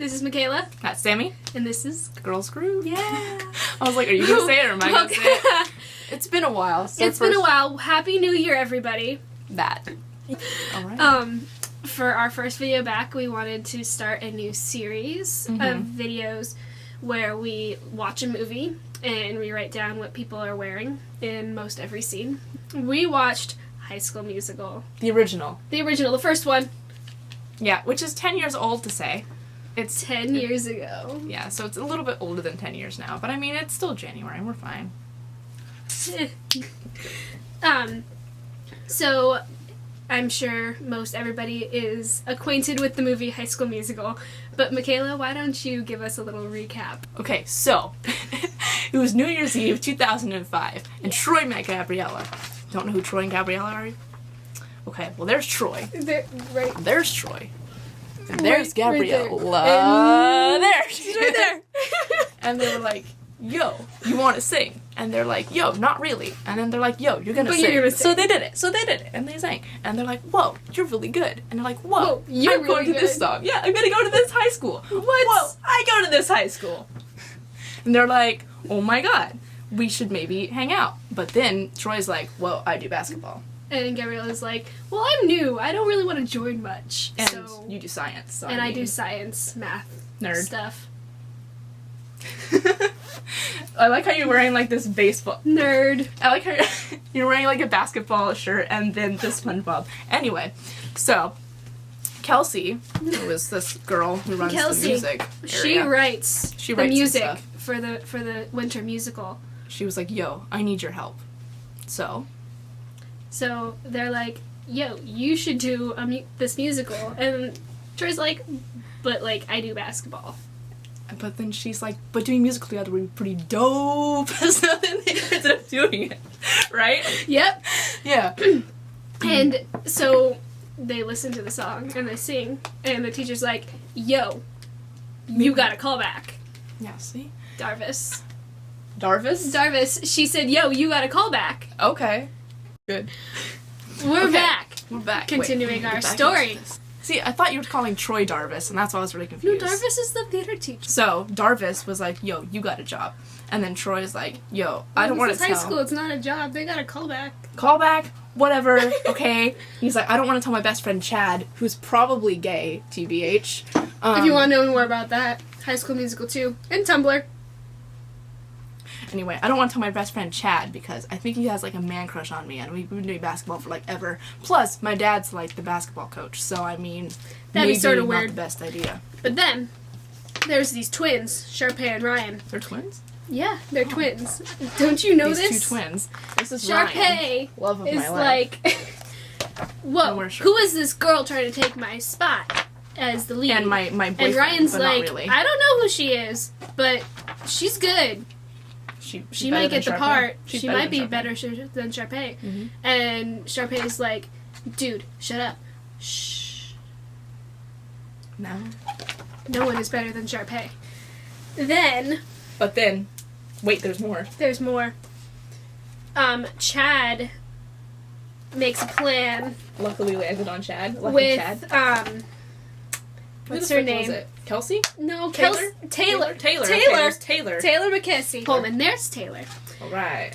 This is Michaela. That's Sami. And this is Girls Groove. Yeah. I was like, are you going to say it or am I going to say it? It's been a while. Been a while. Happy New Year, everybody. That. All right. For our first video back, we wanted to start a new series of videos where we watch a movie and we write down what people are wearing in most every scene. We watched High School Musical. The original. The first one. Yeah, which is 10 years old to say. It's 10 years ago. Yeah, so it's a little bit older than 10 years now. But I mean, it's still January. We're fine. So I'm sure most everybody is acquainted with the movie High School Musical. But Michaela, why don't you give us a little recap? Okay, so it was New Year's Eve 2005, and Troy met Gabriella. Don't know who Troy and Gabriella are? Okay, well, there's Troy. Right. There's Troy. And there's Gabriella. There. She's right there. And they were like, yo, you want to sing? And they're like, yo, not really. And then they're like, yo, you're gonna sing. So they did it. And they sang. And they're like, whoa, you're really good. And they're like, whoa, I'm going to this song. Yeah, I'm gonna go to this high school. What? Whoa, I go to this high school. And they're like, oh my god, we should maybe hang out. But then Troy's like, well, I do basketball. And Gabriella's like, well, I'm new. I don't really want to join much. And so... you do science. So I do science, math, nerd stuff. I like how you're wearing like this baseball. Nerd. I like how you're wearing like a basketball shirt and then this SpongeBob. Anyway, so Kelsey, who is this girl who runs the music area, she writes the music for the winter musical. She was like, yo, I need your help. So they're like, yo, you should do this musical. And Troy's like, but like, I do basketball. But then she's like, but doing musical together would be pretty dope. So then they ended up doing it. Right? Yep. Yeah. And so they listen to the song and they sing. And the teacher's like, yo, you got a call back. Yeah, see? Darvis. She said, yo, you got a call back. Okay. Good. We're back. We're back. Continuing our story. See, I thought you were calling Troy Darvis, and that's why I was really confused. No, Darvis is the theater teacher. So, Darvis was like, yo, you got a job. And then Troy's like, yo, I don't want to tell... It's high school, it's not a job. They got a callback. Callback? Whatever, okay. He's like, I don't want to tell my best friend Chad, who's probably gay, TBH. If you want to know more about that, High School Musical 2, and Tumblr. Anyway, I don't want to tell my best friend Chad because I think he has like a man crush on me and we've been doing basketball for like ever. Plus, my dad's like the basketball coach, so I mean, that'd be sort of not weird. The best idea. But then, there's these twins, Sharpay and Ryan. They're twins? Yeah, they're twins. Don't you know these this? Two twins. This is Sharpay Ryan, love of is my life. like, whoa, who is this girl trying to take my spot as the lead? And my boyfriend, and Ryan's but like, not really. I don't know who she is, but she's good. She might get the part. She might be better than Sharpay. Mm-hmm. And Sharpay's like, dude, shut up. Shh. No. No one is better than Sharpay. But then, wait, there's more. There's more. Chad makes a plan. Luckily landed on Chad. With, what's her name? Was it? Kelsey? No, Taylor. Taylor McKessie. Coleman. There's Taylor. All right.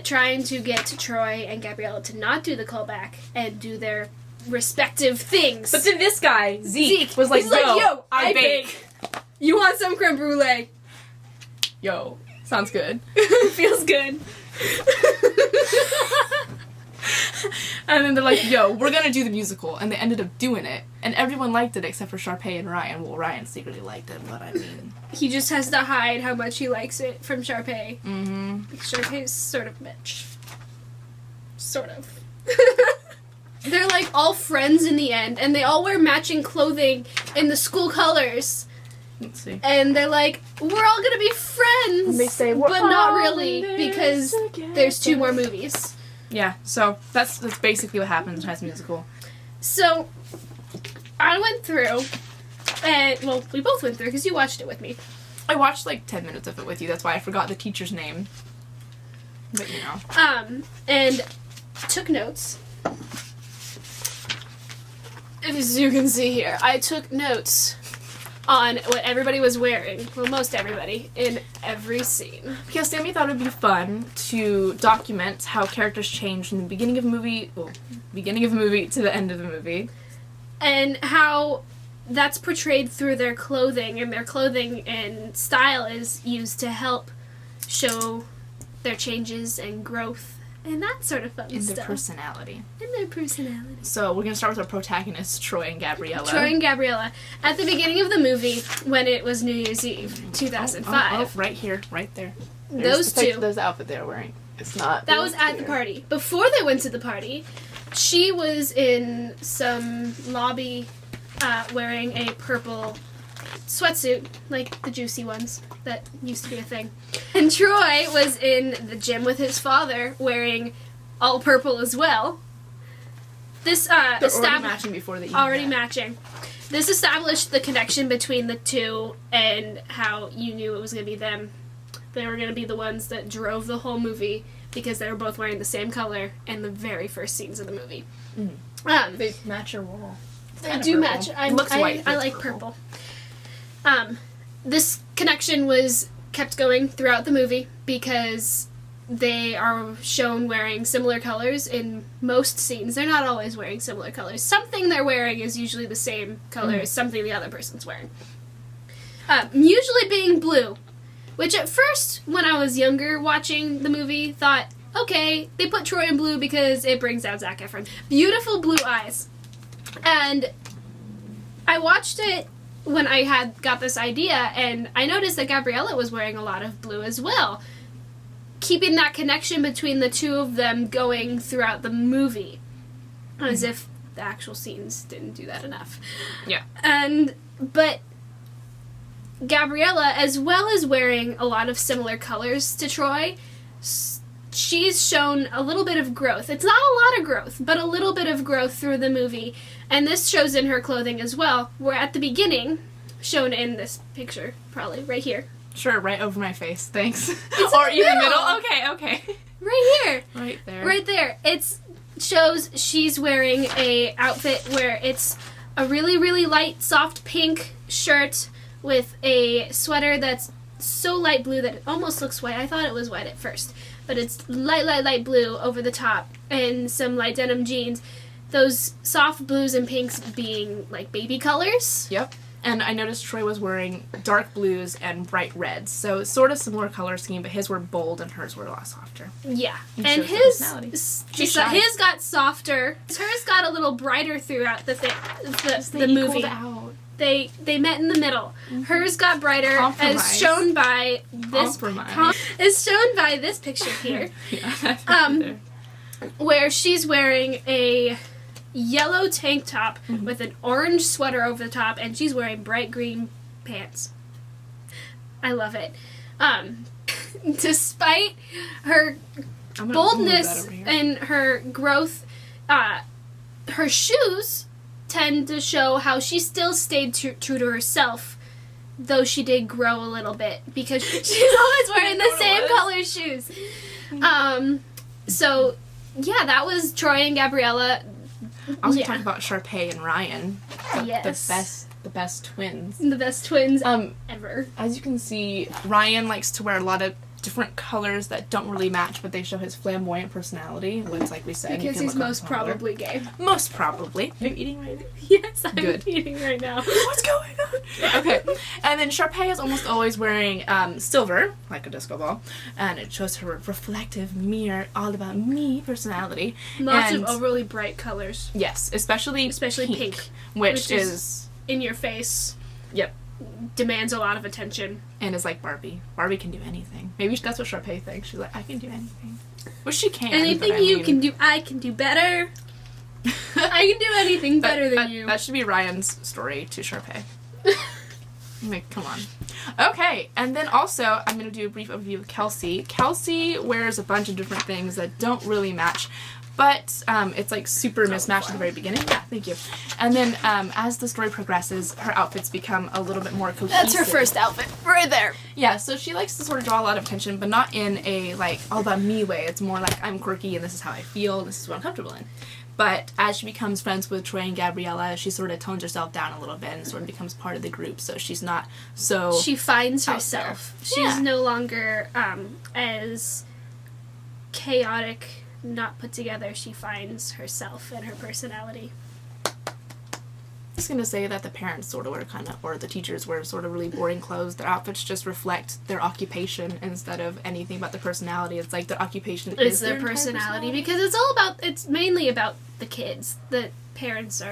Trying to get Troy and Gabriella to not do the callback and do their respective things. But then this guy, Zeke was like, yo, I bake. You want some creme brulee? Yo, sounds good. Feels good. And then they're like, yo, we're gonna do the musical. And they ended up doing it. And everyone liked it except for Sharpay and Ryan. Well, Ryan secretly liked it, but I mean... He just has to hide how much he likes it from Sharpay. Mm-hmm. Sharpay's sort of bitch. Sort of. They're like all friends in the end, and they all wear matching clothing in the school colors. Let's see. And they're like, we're all gonna be friends! And they say, but not really, because there's 2 more movies. Yeah, so that's basically what happens in High School Musical. So, I went through, and, well, we both went through, because you watched it with me. I watched, like, 10 minutes of it with you, that's why I forgot the teacher's name. But, you know. And took notes. As you can see here, I took notes on what everybody was wearing, well, most everybody, in every scene. Because Sami thought it would be fun to document how characters change from the beginning of a movie, to the end of the movie. And how that's portrayed through their clothing, and their clothing and style is used to help show their changes and growth and that sort of fun stuff. In their personality. So we're going to start with our protagonists, Troy and Gabriella. At the beginning of the movie, when it was New Year's Eve, 2005. Right here, right there. Those two. There's the outfit they're wearing. It's not. That was at the party. Before they went to the party, she was in some lobby wearing a purple sweatsuit, like the juicy ones that used to be a thing. And Troy was in the gym with his father wearing all purple as well. This already matching before they matching. This established the connection between the two and how you knew it was going to be them. They were going to be the ones that drove the whole movie because they were both wearing the same color in the very first scenes of the movie. They match your wall. They do match. It looks white. I like purple. This connection was kept going throughout the movie because they are shown wearing similar colors in most scenes. They're not always wearing similar colors. Something they're wearing is usually the same color as something the other person's wearing. Usually being blue, which at first, when I was younger watching the movie, thought, okay, they put Troy in blue because it brings out Zac Efron. Beautiful blue eyes. And I watched it when I had got this idea, and I noticed that Gabriella was wearing a lot of blue as well, keeping that connection between the two of them going throughout the movie, as if the actual scenes didn't do that enough. Yeah. But Gabriella, as well as wearing a lot of similar colors to Troy, she's shown a little bit of growth. It's not a lot of growth, but a little bit of growth through the movie. And this shows in her clothing as well. We're at the beginning, shown in this picture, probably, right here. Sure, right over my face, thanks. Or in the middle? Okay. Right here. Right there. Right there. It shows she's wearing a outfit where it's a really, really light, soft pink shirt with a sweater that's so light blue that it almost looks white. I thought it was white at first. But it's light blue over the top, and some light denim jeans. Those soft blues and pinks being like baby colors. Yep. And I noticed Troy was wearing dark blues and bright reds. So sort of similar color scheme, but his were bold and hers were a lot softer. Yeah. And his got softer. Hers got a little brighter throughout the movie. Out. They met in the middle. Hers got brighter, as shown by this. Is shown by this picture here. Where she's wearing a yellow tank top with an orange sweater over the top, and she's wearing bright green pants. I love it. Despite her boldness and her growth, her shoes tend to show how she still stayed true to herself, though she did grow a little bit, because she's always wearing the same color shoes. So, yeah, that was Troy and Gabriella. I was going to talk about Sharpay and Ryan. Yes. The best twins. The best twins ever. As you can see, Ryan likes to wear a lot of different colors that don't really match, but they show his flamboyant personality, which, like we said, because he's most probably gay. Most probably. Are you eating right now? Yes, I'm eating right now. What's going on? Okay. And then Sharpay is almost always wearing silver, like a disco ball, and it shows her reflective, mirror, all about me personality. Lots of overly bright colors. Yes, especially pink, which is in your face. Yep. Demands a lot of attention. And is like Barbie. Barbie can do anything. Maybe that's what Sharpay thinks. She's like, I can do anything. Which she can. Anything you can do, I can do better. I can do anything better than you. That should be Ryan's story to Sharpay. Like, come on. Okay, and then also, I'm going to do a brief overview of Kelsey. Kelsey wears a bunch of different things that don't really match, but it's like super mismatched at the very beginning. Yeah, thank you. And then as the story progresses, her outfits become a little bit more cohesive. That's her first outfit, right there. Yeah, so she likes to sort of draw a lot of attention, but not in a like all about me way. It's more like I'm quirky and this is how I feel, and this is what I'm comfortable in. But as she becomes friends with Troy and Gabriella, she sort of tones herself down a little bit and sort of becomes part of the group. So she's not so. She finds herself. She's no longer as chaotic, not put together. She finds herself and her personality. I was going to say that the parents sort of were or the teachers were sort of really boring clothes. Their outfits just reflect their occupation instead of anything about the personality. It's like their occupation is their personality, because it's mainly about the kids. The parents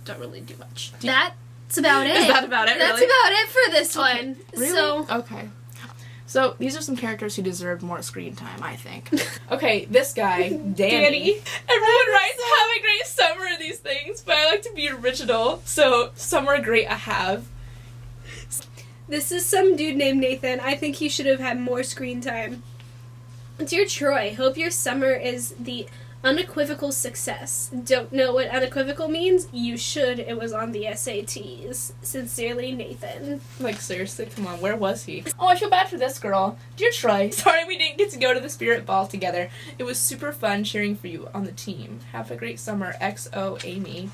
don't really do much. That's about it. Is that about it, That's really? about it for this one. Really? So, okay. So, these are some characters who deserve more screen time, I think. Okay, this guy, Danny. Everyone writes, have a great summer of these things, but I like to be original, so summer great I have. This is some dude named Nathan. I think he should have had more screen time. Dear Troy, hope your summer is the unequivocal success. Don't know what unequivocal means? You should. It was on the SATs. Sincerely, Nathan. Like, seriously, come on, where was he? Oh, I feel bad for this girl. Dear Troy, sorry we didn't get to go to the spirit ball together. It was super fun cheering for you on the team. Have a great summer, XO Amy.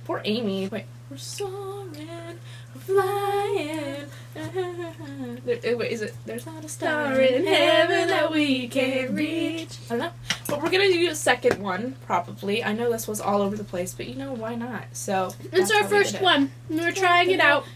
Poor Amy. Wait, we're soaring, we're flying. Wait, is it? There's not a star in heaven that we can't reach. I don't know. But we're gonna do a second one, probably. I know this was all over the place, but why not? So it's our first one. We're trying it out.